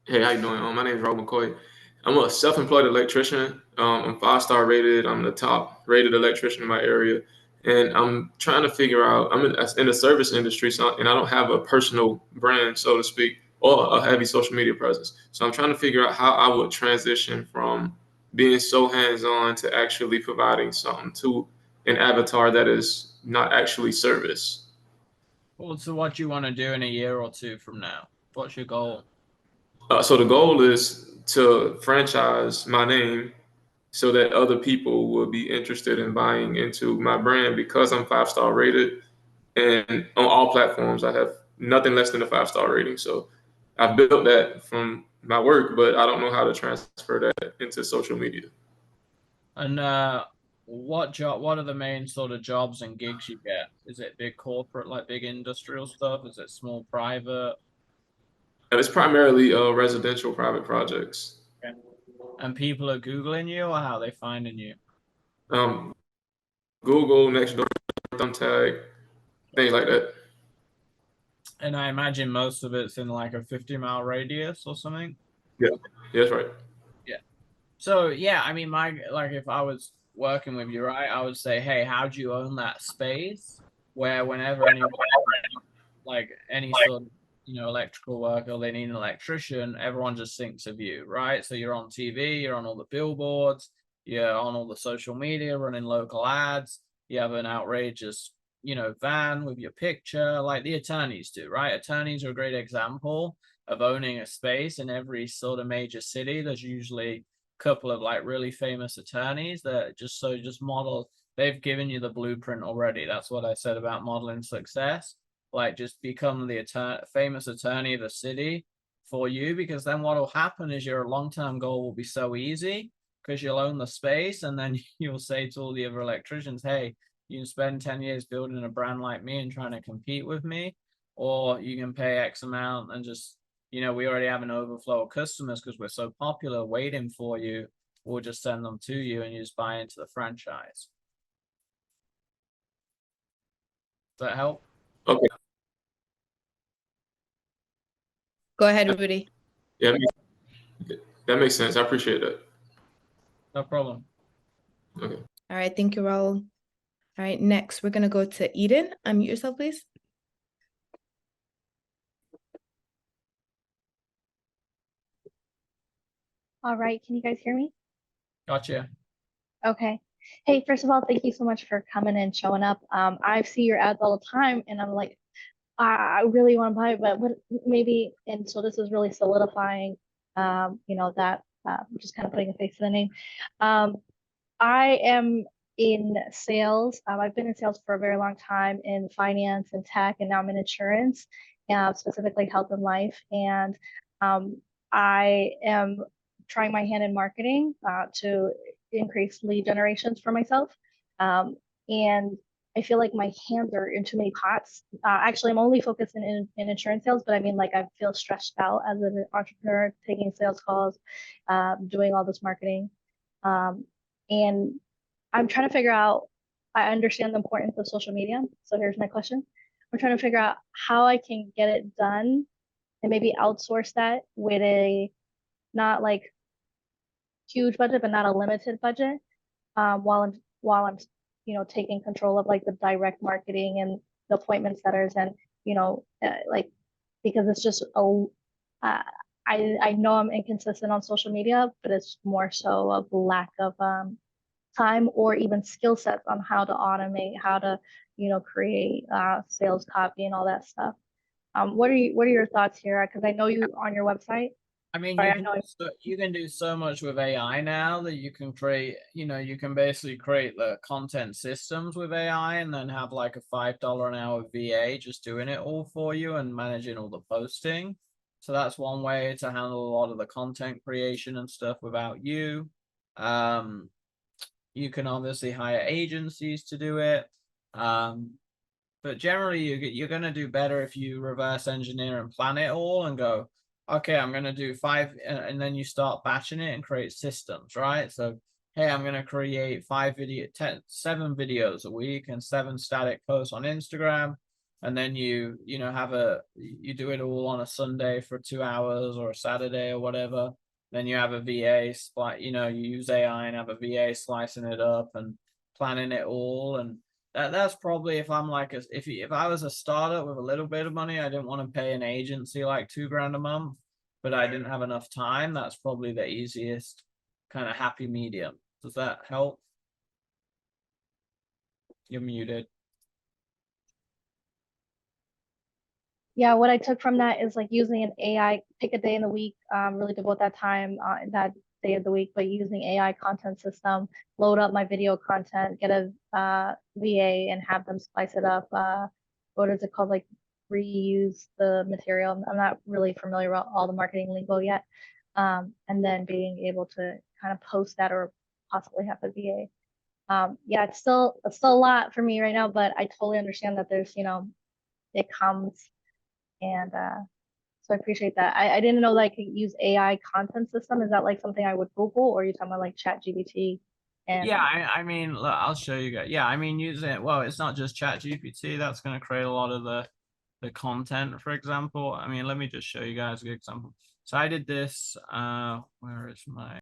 Hey, how you doing? My name is Rob McCoy. I'm a self-employed electrician. I'm five-star rated. I'm the top rated electrician in my area, and I'm trying to figure out. I'm in the service industry, and I don't have a personal brand, so to speak, or a heavy social media presence. So I'm trying to figure out how I would transition from being so hands-on to actually providing something to an avatar that is not actually service. Well, so what do you want to do in a year or two from now? What's your goal? So the goal is to franchise my name so that other people will be interested in buying into my brand because I'm five-star rated. And on all platforms, I have nothing less than a five-star rating. So I've built that from my work, but I don't know how to transfer that into social media. And what are the main sort of jobs and gigs you get? Is it big corporate, like big industrial stuff? Is it small private? And it's primarily residential private projects. Okay. And people are Googling you, or how are they finding you? Um, Google, Nextdoor, Thumbtack, things like that. And I imagine most of it's in like a 50-mile radius or something. Yeah, yeah, that's right. Yeah. So yeah, I mean, my like if I was working with you, right, I would say, hey, how do you own that space where whenever anyone like any sort of electrical work or they need an electrician, everyone just thinks of you, right? So you're on TV, you're on all the billboards, you're on all the social media, running local ads. You have an outrageous, van with your picture, like the attorneys do, right? Attorneys are a great example of owning a space in every sort of major city. There's usually a couple of like really famous attorneys that just model. They've given you the blueprint already. That's what I said about modeling success, like just become the famous attorney of the city for you, because then what will happen is your long-term goal will be so easy because you'll own the space, and then you'll say to all the other electricians, hey, you can spend 10 years building a brand like me and trying to compete with me, or you can pay X amount and just, we already have an overflow of customers because we're so popular waiting for you. We'll just send them to you and you just buy into the franchise. Does that help? Okay. Go ahead, Rudy. Yeah, that makes sense. I appreciate that. No problem. Okay. All right, thank you, Raul. All right, next we're gonna go to Eden. Unmute yourself, please. All right, can you guys hear me? Gotcha. Okay. Hey, first of all, thank you so much for coming and showing up. I see your ads all the time, and I'm like, I really want to buy it, but what maybe, and so this is really solidifying, that just kind of putting a face to the name. I am in sales. I've been in sales for a very long time in finance and tech, and now I'm in insurance, specifically health and life. And I am trying my hand in marketing to increase lead generations for myself. And I feel like my hands are in too many pots. Actually, I'm only focused in insurance sales, but I mean, like, I feel stressed out as an entrepreneur, taking sales calls, doing all this marketing. And I'm trying to figure out, I understand the importance of social media. So here's my question. I'm trying to figure out how I can get it done and maybe outsource that with a not like huge budget, but not a limited budget, while I'm taking control of like the direct marketing and the appointment setters and like, because it's just a I know I'm inconsistent on social media, but it's more so a lack of time or even skill sets on how to automate, how to create sales copy and all that stuff. What are your thoughts here? Because I know you on your website. I mean, Sorry, I know. you can do so much with AI now that you can create, you can basically create the content systems with AI and then have like a $5 an hour VA just doing it all for you and managing all the posting. So that's one way to handle a lot of the content creation and stuff without you. You can obviously hire agencies to do it. But generally, you're going to do better if you reverse engineer and plan it all and go, okay, I'm going to do 5, and then you start batching it and create systems, right? So, hey, I'm going to create 7 videos a week and 7 static posts on Instagram. and then you know you do it all on a Sunday for 2 hours or a Saturday or whatever. Then you have a VA you use AI and have a VA slicing it up and planning it all. And that's probably, if I'm like if I was a startup with a little bit of money, I didn't want to pay an agency like $2,000 a month, but I didn't have enough time. That's probably the easiest kind of happy medium. Does that help? You're muted. Yeah, what I took from that is like using an AI, pick a day in the week, really devote that time that day of the week, but using AI content system, load up my video content, get a VA and have them splice it up. What is it called? Like reuse the material. I'm not really familiar with all the marketing lingo yet. And then being able to kind of post that or possibly have a VA. Yeah, it's still a lot for me right now, but I totally understand that there's, it comes. And so I appreciate that. I didn't know that I could use AI content system. Is that like something I would Google, or are you talking about like ChatGPT? And Yeah, I mean, look, I'll show you guys. Yeah, I mean, using it. Well, it's not just ChatGPT. That's going to create a lot of the content, for example. I mean, let me just show you guys a good example. So I did this. Where is my